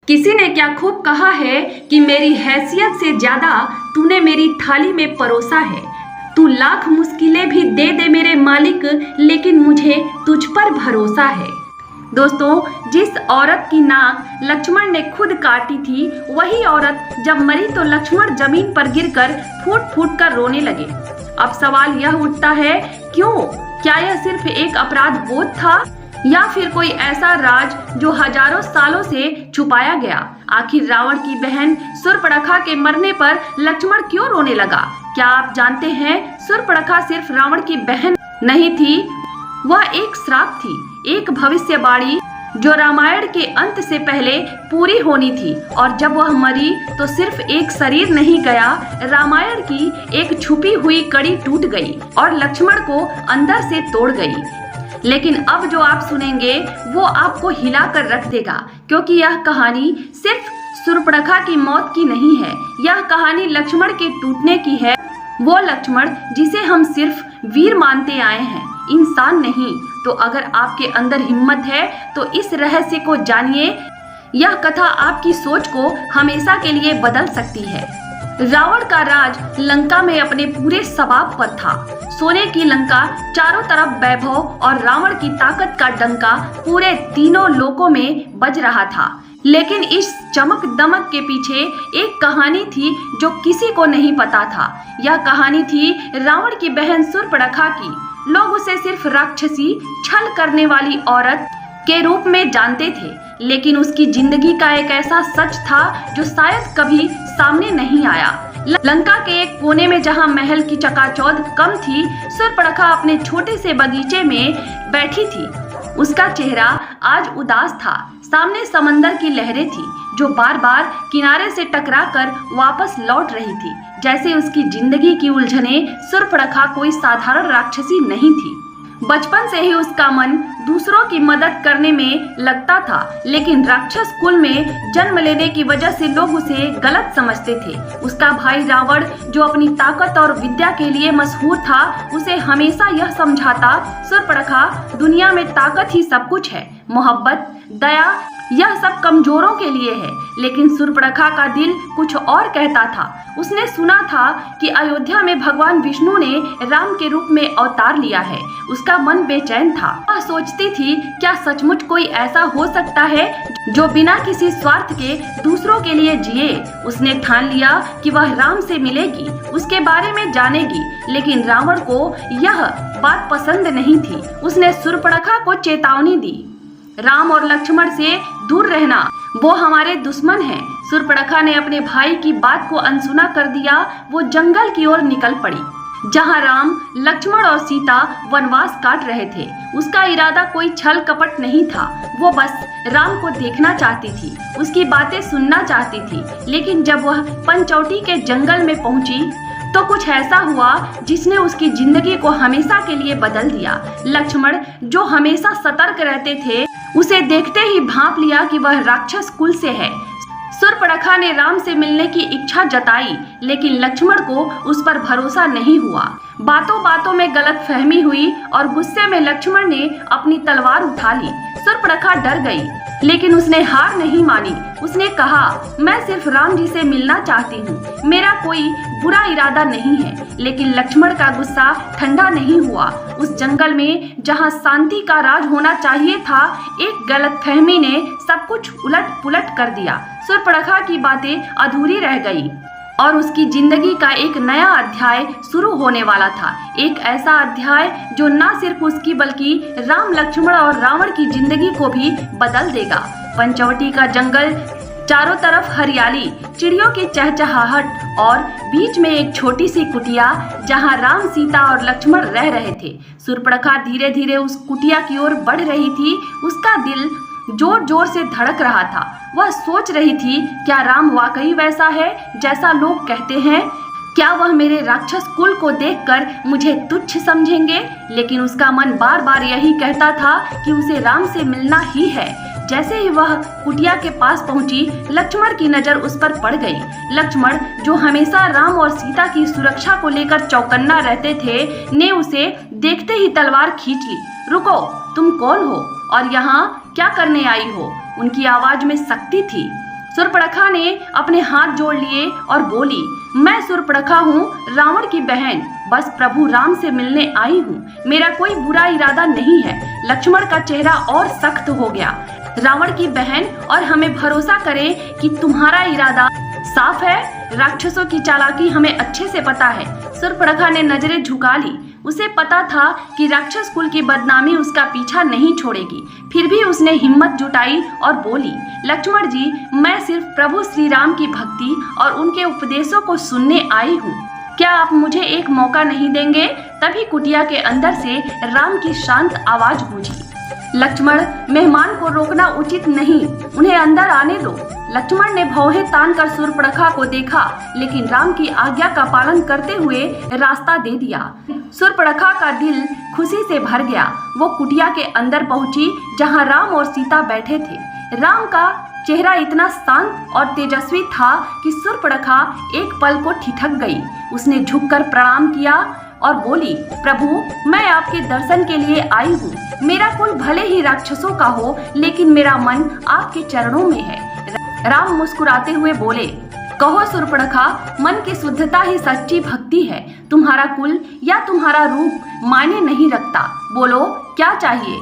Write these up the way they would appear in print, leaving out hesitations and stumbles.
किसी ने क्या खूब कहा है कि मेरी हैसियत से ज्यादा तूने मेरी थाली में परोसा है। तू लाख मुश्किलें भी दे दे मेरे मालिक, लेकिन मुझे तुझ पर भरोसा है। दोस्तों, जिस औरत की नाक लक्ष्मण ने खुद काटी थी, वही औरत जब मरी तो लक्ष्मण जमीन पर गिरकर फूट फूट कर रोने लगे। अब सवाल यह उठता है, क्यों? क्या यह सिर्फ एक अपराध बोध था या फिर कोई ऐसा राज जो हजारों सालों से छुपाया गया? आखिर रावण की बहन शूर्पणखा के मरने पर लक्ष्मण क्यों रोने लगा? क्या आप जानते हैं, शूर्पणखा सिर्फ रावण की बहन नहीं थी, वह एक श्राप थी, एक भविष्यवाणी जो रामायण के अंत से पहले पूरी होनी थी। और जब वह मरी तो सिर्फ एक शरीर नहीं गया, रामायण की एक छुपी हुई कड़ी टूट गई और लक्ष्मण को अंदर से तोड़ गई। लेकिन अब जो आप सुनेंगे वो आपको हिला कर रख देगा, क्योंकि यह कहानी सिर्फ शूर्पणखा की मौत की नहीं है, यह कहानी लक्ष्मण के टूटने की है। वो लक्ष्मण जिसे हम सिर्फ वीर मानते आए हैं, इंसान नहीं। तो अगर आपके अंदर हिम्मत है तो इस रहस्य को जानिए। यह कथा आपकी सोच को हमेशा के लिए बदल सकती है। रावण का राज लंका में अपने पूरे शबाब पर था। सोने की लंका, चारों तरफ वैभव और रावण की ताकत का डंका पूरे तीनों लोकों में बज रहा था। लेकिन इस चमक दमक के पीछे एक कहानी थी जो किसी को नहीं पता था। यह कहानी थी रावण की बहन शूर्पणखा की। लोग उसे सिर्फ राक्षसी, छल करने वाली औरत के रूप में जानते थे, लेकिन उसकी जिंदगी का एक ऐसा सच था जो शायद कभी सामने नहीं आया। लंका के एक कोने में जहां महल की चकाचौंध कम थी, शूर्पणखा अपने छोटे से बगीचे में बैठी थी। उसका चेहरा आज उदास था। सामने समंदर की लहरें थी जो बार बार किनारे से टकराकर वापस लौट रही थी। जैसे उसकी जिंदगी की उलझने, शूर्पणखा कोई साधारण राक्षसी नहीं थी। बचपन से ही उसका मन दूसरों की मदद करने में लगता था, लेकिन राक्षस कुल में जन्म लेने की वजह से लोग उसे गलत समझते थे। उसका भाई रावण, जो अपनी ताकत और विद्या के लिए मशहूर था, उसे हमेशा यह समझाता, शूर्पणखा, दुनिया में ताकत ही सब कुछ है, मोहब्बत, दया, यह सब कमजोरों के लिए है। लेकिन शूर्पणखा का दिल कुछ और कहता था। उसने सुना था कि अयोध्या में भगवान विष्णु ने राम के रूप में अवतार लिया है। उसका मन बेचैन था। वह सोचती थी, क्या सचमुच कोई ऐसा हो सकता है जो बिना किसी स्वार्थ के दूसरों के लिए जिए? उसने ठान लिया कि वह राम से मिलेगी, उसके बारे में जानेगी। लेकिन रावण को यह बात पसंद नहीं थी। उसने शूर्पणखा को चेतावनी दी, राम और लक्ष्मण से दूर रहना, वो हमारे दुश्मन हैं। शूर्पणखा ने अपने भाई की बात को अनसुना कर दिया। वो जंगल की ओर निकल पड़ी, जहां राम, लक्ष्मण और सीता वनवास काट रहे थे। उसका इरादा कोई छल कपट नहीं था। वो बस राम को देखना चाहती थी, उसकी बातें सुनना चाहती थी। लेकिन जब वह पंचवटी के जंगल में पहुंची तो कुछ ऐसा हुआ जिसने उसकी जिंदगी को हमेशा के लिए बदल दिया। लक्ष्मण, जो हमेशा सतर्क रहते थे, उसे देखते ही भांप लिया कि वह राक्षस कुल से है। शूर्पणखा ने राम से मिलने की इच्छा जताई, लेकिन लक्ष्मण को उस पर भरोसा नहीं हुआ। बातों बातों में गलतफहमी हुई और गुस्से में लक्ष्मण ने अपनी तलवार उठा ली। शूर्पणखा डर गई, लेकिन उसने हार नहीं मानी। उसने कहा, मैं सिर्फ राम जी से मिलना चाहती हूँ, मेरा कोई बुरा इरादा नहीं है। लेकिन लक्ष्मण का गुस्सा ठंडा नहीं हुआ। उस जंगल में जहाँ शांति का राज होना चाहिए था, एक गलतफहमी ने सब कुछ उलट पुलट कर दिया। शूर्पणखा की बातें अधूरी रह गई और उसकी जिंदगी का एक नया अध्याय शुरू होने वाला था। एक ऐसा अध्याय जो न सिर्फ उसकी बल्कि राम, लक्ष्मण और रावण की जिंदगी को भी बदल देगा। पंचवटी का जंगल, चारों तरफ हरियाली, चिड़ियों की चहचहाहट और बीच में एक छोटी सी कुटिया जहां राम, सीता और लक्ष्मण रह रहे थे। शूर्पणखा धीरे धीरे उस कुटिया की ओर बढ़ रही थी। उसका दिल जोर जोर से धड़क रहा था। वह सोच रही थी, क्या राम वाकई वैसा है जैसा लोग कहते हैं? क्या वह मेरे राक्षस कुल को देखकर मुझे तुच्छ समझेंगे? लेकिन उसका मन बार बार यही कहता था कि उसे राम से मिलना ही है। जैसे ही वह कुटिया के पास पहुंची, लक्ष्मण की नजर उस पर पड़ गई। लक्ष्मण, जो हमेशा राम और सीता की सुरक्षा को लेकर चौकन्ना रहते थे, ने उसे देखते ही तलवार खींच ली। रुको, तुम कौन हो और यहाँ क्या करने आई हो? उनकी आवाज में शक्ति थी। सूर्पणखा ने अपने हाथ जोड़ लिए और बोली, मैं सूर्पणखा हूँ, रावण की बहन, बस प्रभु राम से मिलने आई हूँ। मेरा कोई बुरा इरादा नहीं है। लक्ष्मण का चेहरा और सख्त हो गया। रावण की बहन, और हमें भरोसा करे कि तुम्हारा इरादा साफ है। राक्षसों की चालाकी हमें अच्छे से पता है। सूर्पणखा ने नजरें झुका ली। उसे पता था कि राक्षस कुल की बदनामी उसका पीछा नहीं छोड़ेगी। फिर भी उसने हिम्मत जुटाई और बोली, लक्ष्मण जी, मैं सिर्फ प्रभु श्री राम की भक्ति और उनके उपदेशों को सुनने आई हूँ। क्या आप मुझे एक मौका नहीं देंगे? तभी कुटिया के अंदर से राम की शांत आवाज गूंजी, लक्ष्मण, मेहमान को रोकना उचित नहीं, उन्हें अंदर आने दो। लक्ष्मण ने भौहें तान कर सूर्पणखा को देखा, लेकिन राम की आज्ञा का पालन करते हुए रास्ता दे दिया। सूर्पणखा का दिल खुशी से भर गया। वो कुटिया के अंदर पहुंची जहां राम और सीता बैठे थे। राम का चेहरा इतना शांत और तेजस्वी था कि सूर्पणखा एक पल को ठिठक गई। उसने झुककर प्रणाम किया और बोली, प्रभु, मैं आपके दर्शन के लिए आई हूँ। मेरा कुल भले ही राक्षसों का हो, लेकिन मेरा मन आपके चरणों में है। राम मुस्कुराते हुए बोले, कहो सूर्पणखा, मन की शुद्धता ही सच्ची भक्ति है। तुम्हारा कुल या तुम्हारा रूप मायने नहीं रखता। बोलो, क्या चाहिए?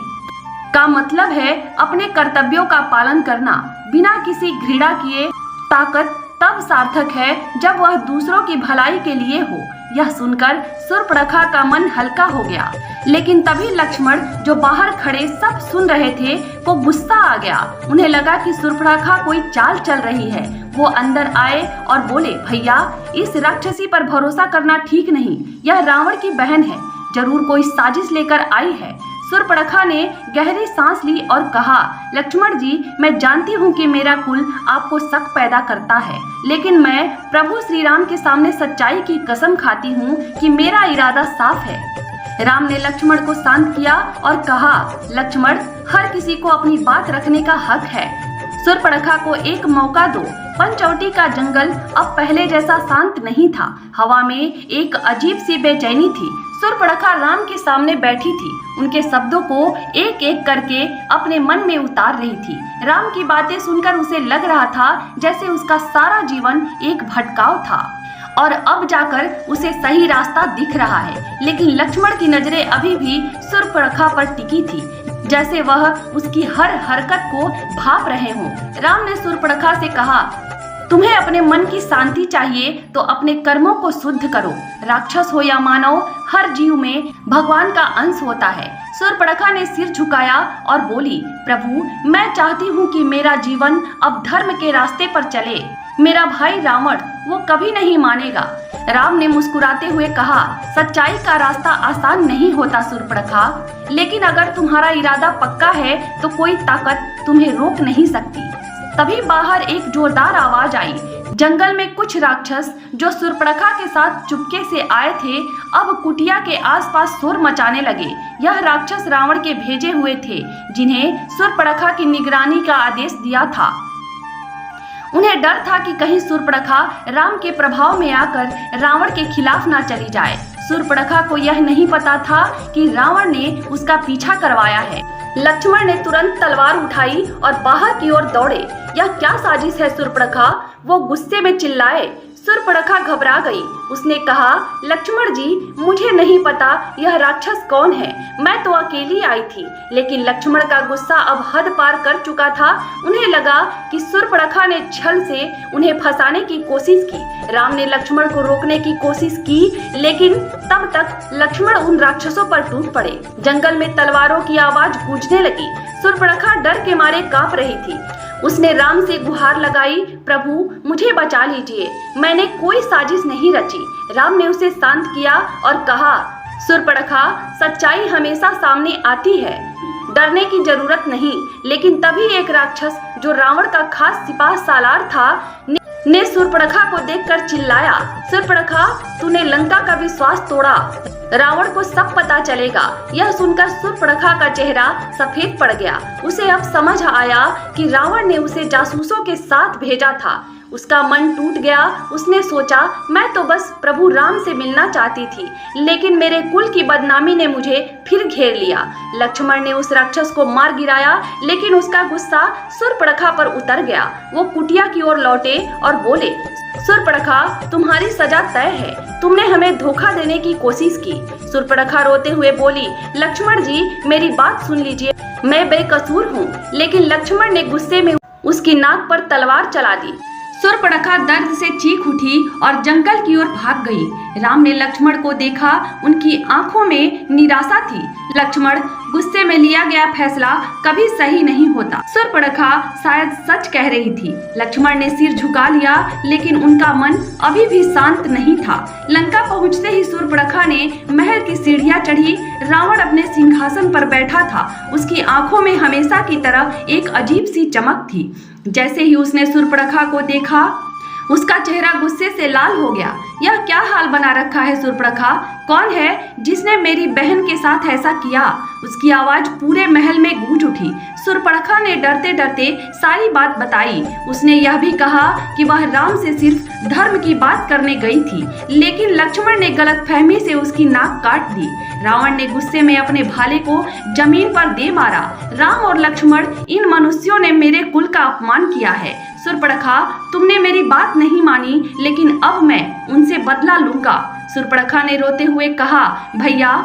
का मतलब है अपने कर्तव्यों का पालन करना बिना किसी घृणा किए। ताकत तब सार्थक है जब वह दूसरों की भलाई के लिए हो। यह सुनकर सूर्पणखा का मन हल्का हो गया। लेकिन तभी लक्ष्मण, जो बाहर खड़े सब सुन रहे थे, को गुस्सा आ गया। उन्हें लगा कि सूर्पणखा कोई चाल चल रही है। वो अंदर आए और बोले, भैया, इस राक्षसी पर भरोसा करना ठीक नहीं। यह रावण की बहन है, जरूर कोई साजिश लेकर आई है। सूर्पणखा ने गहरी सांस ली और कहा, लक्ष्मण जी, मैं जानती हूँ कि मेरा कुल आपको शक पैदा करता है, लेकिन मैं प्रभु श्री राम के सामने सच्चाई की कसम खाती हूँ कि मेरा इरादा साफ है। राम ने लक्ष्मण को शांत किया और कहा, लक्ष्मण, हर किसी को अपनी बात रखने का हक है। सूर्पणखा को एक मौका दो। पंचवटी का जंगल अब पहले जैसा शांत नहीं था। हवा में एक अजीब सी बेचैनी थी। सूर्पणखा राम के सामने बैठी थी। उनके शब्दों को एक एक करके अपने मन में उतार रही थी। राम की बातें सुनकर उसे लग रहा था जैसे उसका सारा जीवन एक भटकाव था और अब जाकर उसे सही रास्ता दिख रहा है। लेकिन लक्ष्मण की नजरें अभी भी सूर्पणखा पर टिकी थी, जैसे वह उसकी हर हरकत को भांप रहे हों। राम ने सूर्पणखा से कहा, तुम्हें अपने मन की शांति चाहिए तो अपने कर्मों को शुद्ध करो। राक्षस हो या मानव, हर जीव में भगवान का अंश होता है। सूर्पणखा ने सिर झुकाया और बोली, प्रभु, मैं चाहती हूँ कि मेरा जीवन अब धर्म के रास्ते पर चले। मेरा भाई रावण वो कभी नहीं मानेगा। राम ने मुस्कुराते हुए कहा, सच्चाई का रास्ता आसान नहीं होता सूर्पणखा, लेकिन अगर तुम्हारा इरादा पक्का है तो कोई ताकत तुम्हें रोक नहीं सकती। तभी बाहर एक जोरदार आवाज आई। जंगल में कुछ राक्षस जो सूर्पणखा के साथ चुपके से आए थे, अब कुटिया के आसपास शोर मचाने लगे। यह राक्षस रावण के भेजे हुए थे, जिन्हें सूर्पणखा की निगरानी का आदेश दिया था। उन्हें डर था कि कहीं सूर्पणखा राम के प्रभाव में आकर रावण के खिलाफ ना चली जाए। सूर्पणखा को यह नहीं पता था कि रावण ने उसका पीछा करवाया है। लक्ष्मण ने तुरंत तलवार उठाई और बाहर की ओर दौड़े। यह क्या साजिश है सूर्पणखा? वो गुस्से में चिल्लाए। सूर्पणखा घबरा गई। उसने कहा, लक्ष्मण जी, मुझे नहीं पता यह राक्षस कौन है। मैं तो अकेली आई थी। लेकिन लक्ष्मण का गुस्सा अब हद पार कर चुका था। उन्हें लगा कि सूर्पणखा ने छल से उन्हें फंसाने की कोशिश की। राम ने लक्ष्मण को रोकने की कोशिश की, लेकिन तब तक लक्ष्मण उन राक्षसों पर टूट पड़े। जंगल में तलवारों की आवाज गूंजने लगी। सूर्पणखा डर के मारे कांप रही थी। उसने राम से गुहार लगाई, प्रभु, मुझे बचा लीजिए, मैंने कोई साजिश नहीं रची। राम ने उसे शांत किया और कहा, सूर्पणखा, सच्चाई हमेशा सामने आती है, डरने की जरूरत नहीं। लेकिन तभी एक राक्षस जो रावण का खास सिपाह सालार था ने सूर्पणखा को देखकर चिल्लाया, सूर्पणखा, तूने लंका का विश्वास तोड़ा, रावण को सब पता चलेगा। यह सुनकर सूर्पणखा का चेहरा सफेद पड़ गया। उसे अब समझ आया कि रावण ने उसे जासूसों के साथ भेजा था। उसका मन टूट गया। उसने सोचा, मैं तो बस प्रभु राम से मिलना चाहती थी, लेकिन मेरे कुल की बदनामी ने मुझे फिर घेर लिया। लक्ष्मण ने उस राक्षस को मार गिराया, लेकिन उसका गुस्सा शूर्पणखा पर उतर गया। वो कुटिया की ओर लौटे और बोले, शूर्पणखा, तुम्हारी सजा तय है। तुमने हमें धोखा देने की कोशिश की। शूर्पणखा रोते हुए बोली, लक्ष्मण जी, मेरी बात सुन लीजिए, मैं बेकसूर हूँ। लेकिन लक्ष्मण ने गुस्से में उसकी नाक पर तलवार चला दी। शूर्पणखा दर्द से चीख उठी और जंगल की ओर भाग गई। राम ने लक्ष्मण को देखा, उनकी आंखों में निराशा थी। लक्ष्मण, गुस्से में लिया गया फैसला कभी सही नहीं होता। शूर्पणखा शायद सच कह रही थी। लक्ष्मण ने सिर झुका लिया, लेकिन उनका मन अभी भी शांत नहीं था। लंका पहुंचते ही शूर्पणखा ने महल की सीढ़ियां चढ़ी। रावण अपने सिंहासन पर बैठा था। उसकी आंखों में हमेशा की तरह एक अजीब सी चमक थी। जैसे ही उसने शूर्पणखा को देखा, उसका चेहरा गुस्से से लाल हो गया। यह क्या हाल बना रखा है शूर्पणखा? कौन है जिसने मेरी बहन के साथ ऐसा किया? उसकी आवाज पूरे महल में गूंज उठी। शूर्पणखा ने डरते डरते सारी बात बताई। उसने यह भी कहा कि वह राम से सिर्फ धर्म की बात करने गई थी, लेकिन लक्ष्मण ने गलतफहमी से उसकी नाक काट दी। रावण ने गुस्से में अपने भाले को जमीन पर दे मारा। राम और लक्ष्मण, इन मनुष्यों ने मेरे कुल का अपमान किया है। शूर्पणखा, तुमने मेरी बात नहीं मानी, लेकिन अब मैं उनसे बदला लूंगा। शूर्पणखा ने रोते हुए कहा, भैया,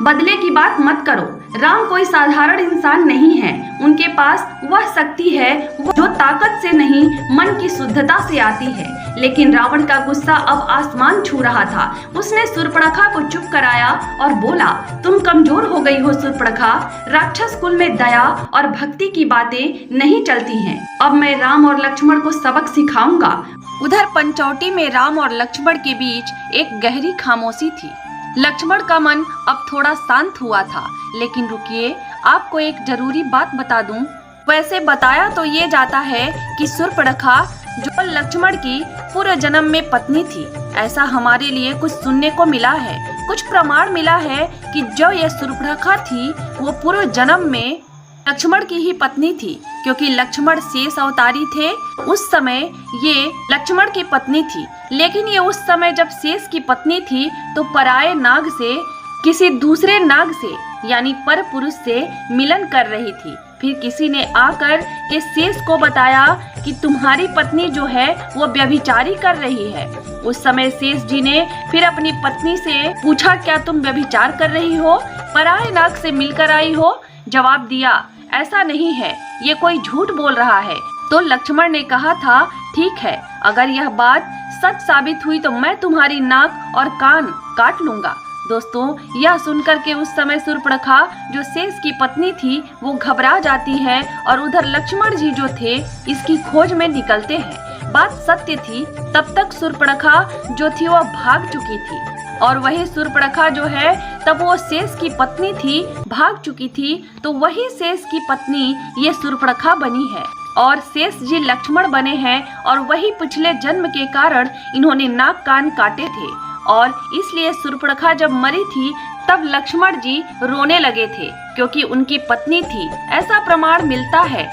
बदले की बात मत करो। राम कोई साधारण इंसान नहीं है। उनके पास वह शक्ति है जो ताकत से नहीं, मन की शुद्धता से आती है। लेकिन रावण का गुस्सा अब आसमान छू रहा था। उसने शूर्पणखा को चुप कराया और बोला, तुम कमजोर हो गई हो शूर्पणखा। राक्षस कुल में दया और भक्ति की बातें नहीं चलती हैं। अब मैं राम और लक्ष्मण को सबक सिखाऊंगा। उधर पंचौटी में राम और लक्ष्मण के बीच एक गहरी खामोशी थी। लक्ष्मण का मन अब थोड़ा शांत हुआ था। लेकिन रुकिए, आपको एक जरूरी बात बता दूं। वैसे बताया तो ये जाता है कि शूर्पणखा जो लक्ष्मण की पूर्व जन्म में पत्नी थी, ऐसा हमारे लिए कुछ सुनने को मिला है। कुछ प्रमाण मिला है कि जो यह शूर्पणखा थी वो पूर्व जन्म में लक्ष्मण की ही पत्नी थी, क्योंकि लक्ष्मण शेष अवतारी थे। उस समय ये लक्ष्मण की पत्नी थी, लेकिन ये उस समय जब शेष की पत्नी थी तो पराये नाग से, किसी दूसरे नाग से यानी पर पुरुष से मिलन कर रही थी। फिर किसी ने आकर के शेष को बताया कि तुम्हारी पत्नी जो है वो व्यभिचारी कर रही है। उस समय शेष जी ने फिर अपनी पत्नी से पूछा, क्या तुम व्यभिचार कर रही हो, पराये नाग से मिलकर आई हो? जवाब दिया, ऐसा नहीं है, ये कोई झूठ बोल रहा है। तो लक्ष्मण ने कहा था, ठीक है, अगर यह बात सच साबित हुई तो मैं तुम्हारी नाक और कान काट लूंगा। दोस्तों, यह सुनकर के उस समय शूर्पणखा जो शेष की पत्नी थी वो घबरा जाती है और उधर लक्ष्मण जी जो थे इसकी खोज में निकलते हैं। बात सत्य थी, तब तक शूर्पणखा जो थी वह भाग चुकी थी, और वही शूर्पणखा जो है तब वो शेष की पत्नी थी, भाग चुकी थी। तो वही शेष की पत्नी ये शूर्पणखा बनी है और शेष जी लक्ष्मण बने हैं, और वही पिछले जन्म के कारण इन्होंने नाक कान काटे थे। और इसलिए शूर्पणखा जब मरी थी तब लक्ष्मण जी रोने लगे थे, क्योंकि उनकी पत्नी थी। ऐसा प्रमाण मिलता है।